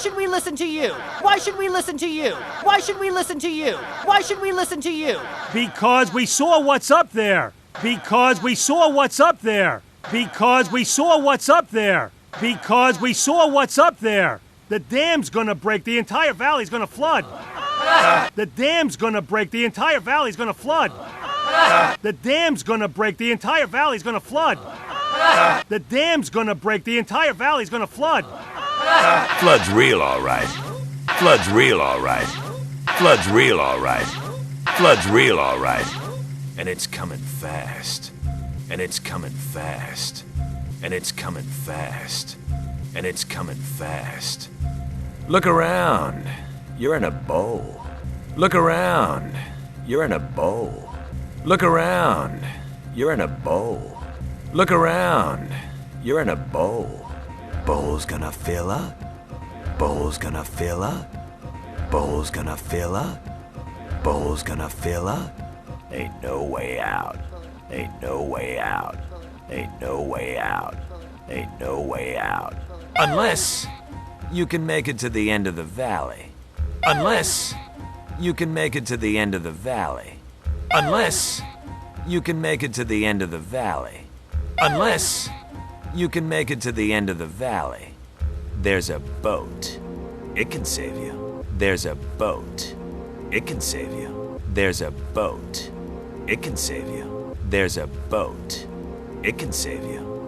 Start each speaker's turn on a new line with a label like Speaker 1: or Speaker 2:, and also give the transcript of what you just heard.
Speaker 1: should we listen to you? Why should we listen to you? Why should we listen to you? Why should we listen to you?
Speaker 2: Because we saw what's up there. Because we saw what's up there. Because we saw what's up there. Because we saw what's up there. The dam's gonna break. The entire valley's gonna flood. The dam's gonna break. The entire valley's gonna flood. The dam's gonna break. The entire valley's gonna flood. The dam's gonna break. The entire valley's gonna flood.
Speaker 3: Flood's real, all right. Flood's real, all right. Flood's real, all right. Flood's real, all right. And it's coming fast. And it's coming fast. And it's coming fast. And it's coming fast. Look around. You're in a bowl. Look around. You're in a bowl. Look around. You're in a bowl. Look around. You're in a bowl. Bowl's gonna fill up. Bowl's gonna fill up. Bowl's gonna fill up. Bowl's gonna fill up. Ain't no way out. Ain't no way out. Ain't no way out. Ain't no way out. Unless you can make it to the end of the valley. Unless you can make it to the end of the valley. Unless you can make it to the end of the valley. Unless you can make it to the end of the valley. There's a boat. It can save you. There's a boat. It can save you. There's a boat. It can save you. There's a boat. It can save you.